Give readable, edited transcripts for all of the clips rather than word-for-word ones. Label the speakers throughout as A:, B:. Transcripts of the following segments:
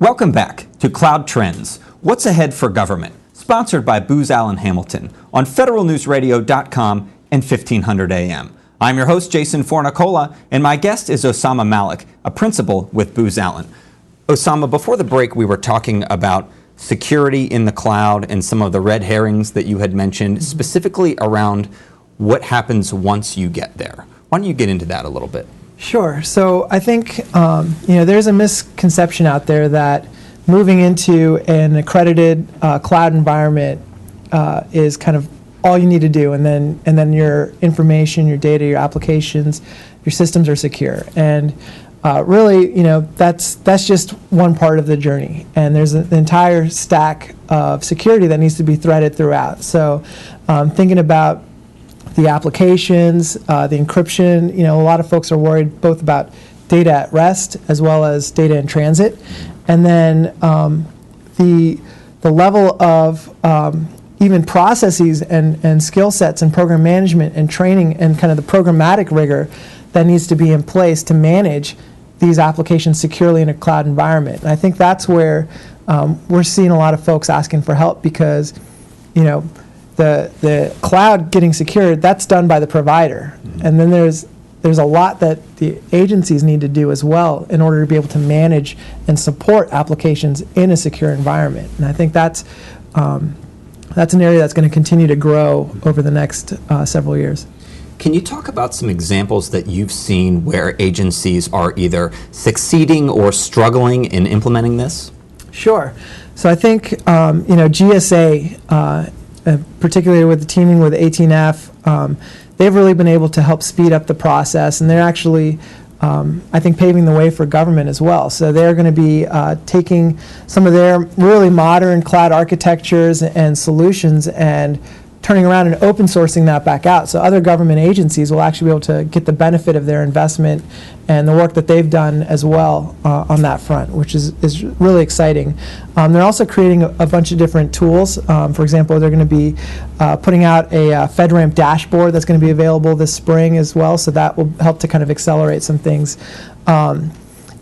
A: Welcome back to Cloud Trends, What's Ahead for Government, sponsored by Booz Allen Hamilton on federalnewsradio.com and 1500 AM. I'm your host, Jason Fornicola, and my guest is Osama Malik, a principal with Booz Allen. Osama, before the break, we were talking about security in the cloud and some of the red herrings that you had mentioned, specifically around what happens once you get there. Why don't you get into that a little bit?
B: Sure. So I think there's a misconception out there that moving into an accredited cloud environment is kind of all you need to do, and then your information, your data, your applications, your systems are secure. And really, that's just one part of the journey, and there's an entire stack of security that needs to be threaded throughout. So thinking about the applications, the encryption, a lot of folks are worried both about data at rest as well as data in transit. And then the level of even processes and skill sets and program management and training and kind of the programmatic rigor that needs to be in place to manage these applications securely in a cloud environment. And I think that's where we're seeing a lot of folks asking for help because, the cloud getting secured, that's done by the provider. Mm-hmm. And then there's a lot that the agencies need to do as well in order to be able to manage and support applications in a secure environment. And I think that's an area that's going to continue to grow over the next several years.
A: Can you talk about some examples that you've seen where agencies are either succeeding or struggling in implementing this?
B: Sure. So I think GSA, particularly with the teaming with 18F, they've really been able to help speed up the process, and they're actually, I think, paving the way for government as well. So they're going to be taking some of their really modern cloud architectures and solutions and turning around and open sourcing that back out. So other government agencies will actually be able to get the benefit of their investment and the work that they've done as well on that front, which is really exciting. They're also creating a bunch of different tools. For example, they're going to be putting out a FedRAMP dashboard that's going to be available this spring as well, so that will help to kind of accelerate some things.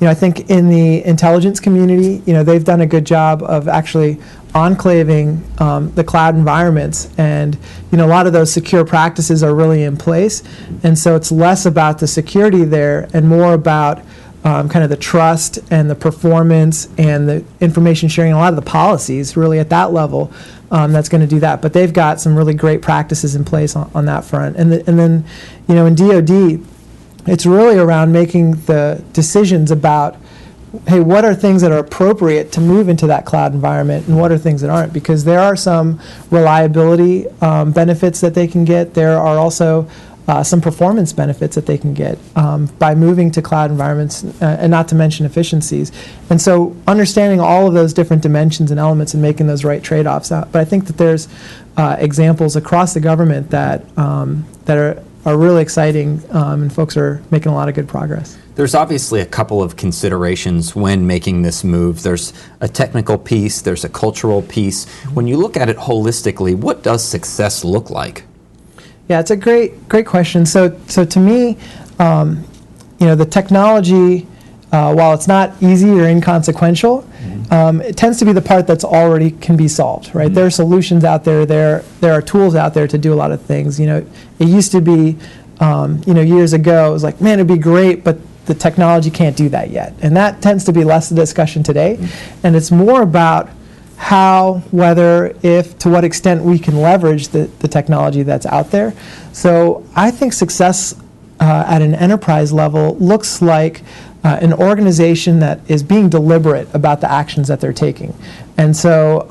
B: I think in the intelligence community, they've done a good job of actually enclaving the cloud environments, and a lot of those secure practices are really in place, and so it's less about the security there and more about kind of the trust and the performance and the information sharing, a lot of the policies really at that level that's going to do that. But they've got some really great practices in place on that front, and then in DoD, it's really around making the decisions about, hey, what are things that are appropriate to move into that cloud environment and what are things that aren't? Because there are some reliability benefits that they can get. There are also some performance benefits that they can get by moving to cloud environments, and not to mention efficiencies. And so understanding all of those different dimensions and elements and making those right trade-offs. But I think that there's examples across the government that are really exciting, and folks are making a lot of good progress.
A: There's obviously a couple of considerations when making this move. There's a technical piece, there's a cultural piece. When you look at it holistically, what does success look like?
B: Yeah, it's a great question. So to me, the technology, while it's not easy or inconsequential, it tends to be the part that's already can be solved, right? There are solutions out there. There are tools out there to do a lot of things. It used to be, years ago, it was like, man, it'd be great, but the technology can't do that yet. And that tends to be less the discussion today. And it's more about how, whether, if, to what extent we can leverage the technology that's out there. So I think success at an enterprise level looks like an organization that is being deliberate about the actions that they're taking. And so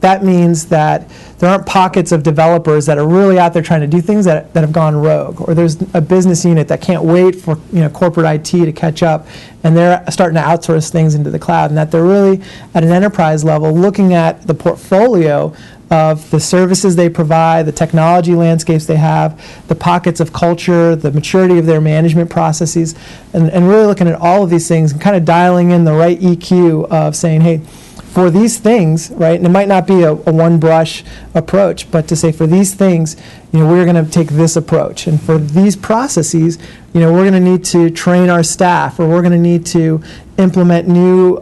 B: that means that there aren't pockets of developers that are really out there trying to do things that have gone rogue, or there's a business unit that can't wait for corporate IT to catch up, and they're starting to outsource things into the cloud, and that they're really at an enterprise level looking at the portfolio of the services they provide, the technology landscapes they have, the pockets of culture, the maturity of their management processes, and really looking at all of these things and kind of dialing in the right EQ of saying, hey, for these things, right, and it might not be a one-brush approach, but to say for these things, we're going to take this approach. And for these processes, we're going to need to train our staff, or we're going to need to implement new,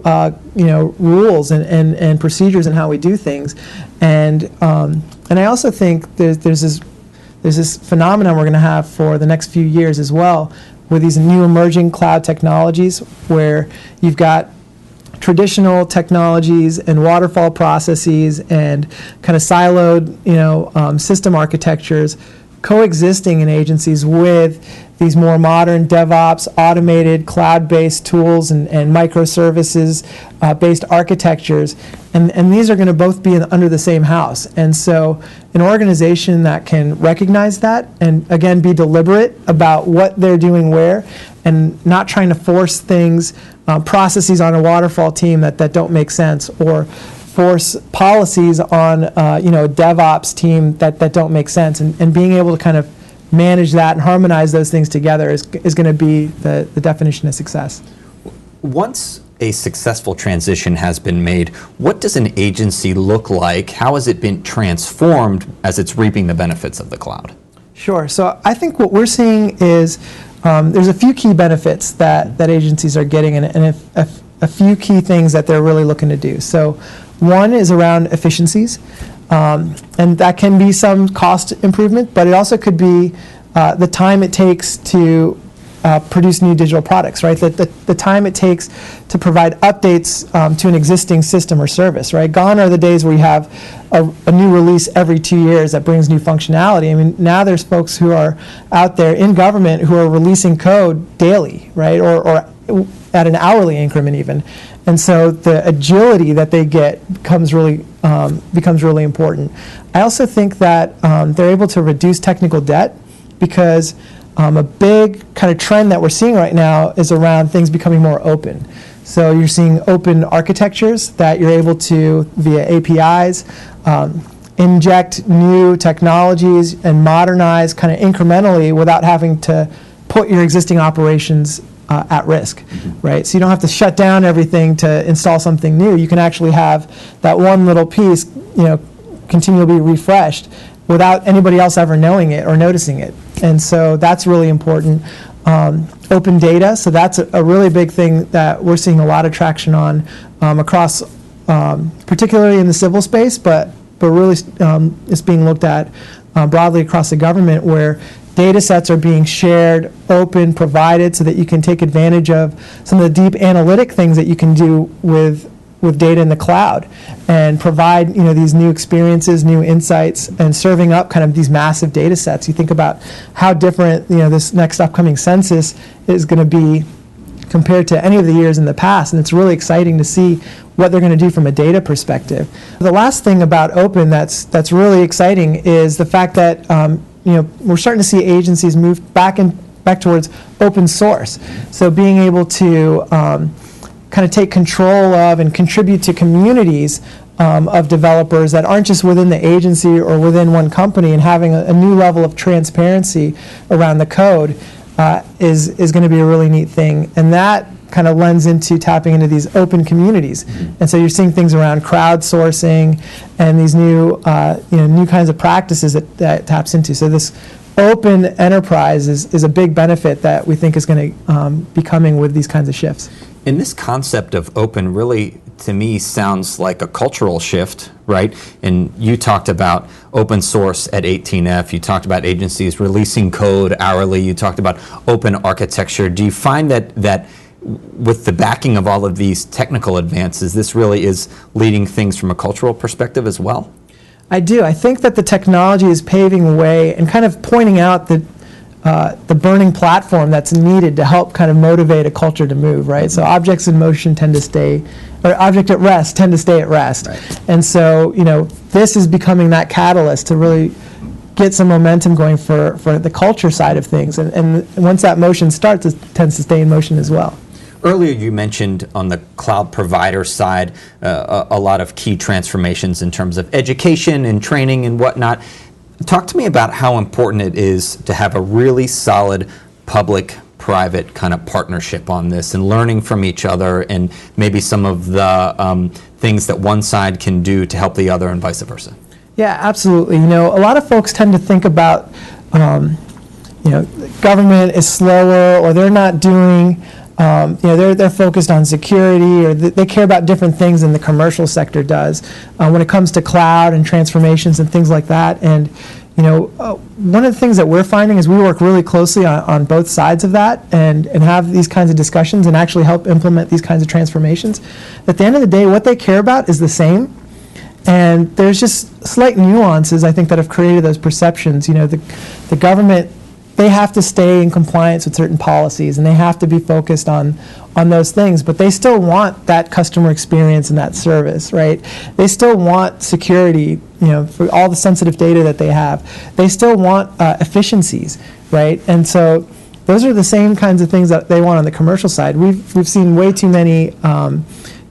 B: rules and procedures in how we do things. And I also think there's this phenomenon we're going to have for the next few years as well, with these new emerging cloud technologies, where you've got traditional technologies and waterfall processes and kind of siloed, system architectures coexisting in agencies with these more modern DevOps, automated, cloud-based tools and microservices-based architectures. And these are going to both be under the same house. And so an organization that can recognize that and, again, be deliberate about what they're doing where, and not trying to force things, processes on a waterfall team that don't make sense, or force policies on a DevOps team that don't make sense, and being able to kind of manage that and harmonize those things together is going to be the definition of success.
A: Once a successful transition has been made, what does an agency look like? How has it been transformed as it's reaping the benefits of the cloud?
B: Sure. So I think what we're seeing is there's a few key benefits that agencies are getting, and a few key things that they're really looking to do. So one is around efficiencies, and that can be some cost improvement, but it also could be the time it takes to produce new digital products, right? The time it takes to provide updates to an existing system or service, right? Gone are the days where you have a new release every 2 years that brings new functionality. I mean, now there's folks who are out there in government who are releasing code daily, right? Or at an hourly increment even. And so the agility that they get becomes really important. I also think that they're able to reduce technical debt, because a big kind of trend that we're seeing right now is around things becoming more open. So you're seeing open architectures that you're able to, via APIs, inject new technologies and modernize kind of incrementally without having to put your existing operations at risk, right? So you don't have to shut down everything to install something new. You can actually have that one little piece, continually be refreshed without anybody else ever knowing it or noticing it. And so that's really important. Open data, so that's a really big thing that we're seeing a lot of traction on across, particularly in the civil space, but really it's being looked at broadly across the government, where data sets are being shared, open, provided, so that you can take advantage of some of the deep analytic things that you can do with data in the cloud, and provide these new experiences, new insights, and serving up kind of these massive data sets. You think about how different this next upcoming census is going to be compared to any of the years in the past, and it's really exciting to see what they're going to do from a data perspective. The last thing about open that's really exciting is the fact that we're starting to see agencies move back towards open source. So being able to kind of take control of and contribute to communities of developers that aren't just within the agency or within one company, and having a new level of transparency around the code is going to be a really neat thing. And that kind of lends into tapping into these open communities. And so you're seeing things around crowdsourcing and these new new kinds of practices that taps into. So this open enterprise is a big benefit that we think is going to be coming with these kinds of shifts.
A: And this concept of open really, to me, sounds like a cultural shift, right? And you talked about open source at 18F. You talked about agencies releasing code hourly. You talked about open architecture. Do you find that with the backing of all of these technical advances, this really is leading things from a cultural perspective as well?
B: I do. I think that the technology is paving the way and kind of pointing out the burning platform that's needed to help kind of motivate a culture to move, right? So objects in motion tend to stay, or object at rest tend to stay at rest. Right. And so, this is becoming that catalyst to really get some momentum going for the culture side of things. And once that motion starts, it tends to stay in motion as well.
A: Earlier you mentioned on the cloud provider side a lot of key transformations in terms of education and training and whatnot. Talk to me about how important it is to have a really solid public public-private kind of partnership on this and learning from each other and maybe some of the things that one side can do to help the other and vice versa? Yeah,
B: absolutely. You know, a lot of folks tend to think about, you know, government is slower, or they're not doing, you know, they're focused on security, or they care about different things than the commercial sector does when it comes to cloud and transformations and things like that. And you know, one of the things that we're finding is we work really closely on both sides of that and have these kinds of discussions and actually help implement these kinds of transformations. At the end of the day, what they care about is the same. And there's just slight nuances, I think, that have created those perceptions. You know, the government, they have to stay in compliance with certain policies, and they have to be focused on those things, but they still want that customer experience and that service, right? They still want security, you know, for all the sensitive data that they have. They still want efficiencies, right? And so those are the same kinds of things that they want on the commercial side. We've seen way too many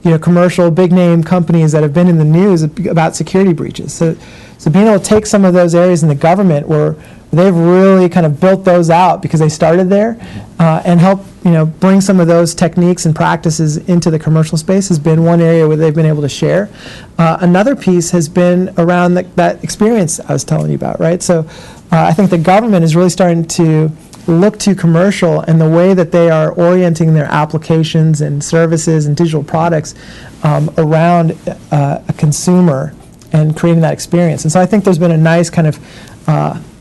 B: you know, commercial big name companies that have been in the news about security breaches. So being able to take some of those areas in the government where they've really kind of built those out because they started there and help, you know, bring some of those techniques and practices into the commercial space has been one area where they've been able to share. Another piece has been around that experience I was telling you about, right? So I think the government is really starting to look to commercial and the way that they are orienting their applications and services and digital products around a consumer and creating that experience. And so I think there's been a nice kind of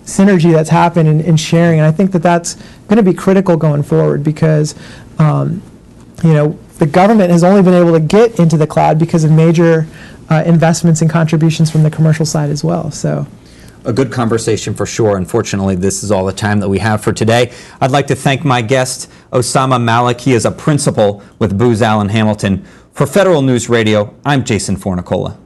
B: synergy that's happened in sharing, and I think that that's going to be critical going forward because you know, the government has only been able to get into the cloud because of major investments and contributions from the commercial side as well. So
A: a good conversation for sure. Unfortunately, this is all the time that we have for today. I'd like to thank my guest, Osama Malik. He is a principal with Booz Allen Hamilton. For Federal News Radio, I'm Jason Fornicola.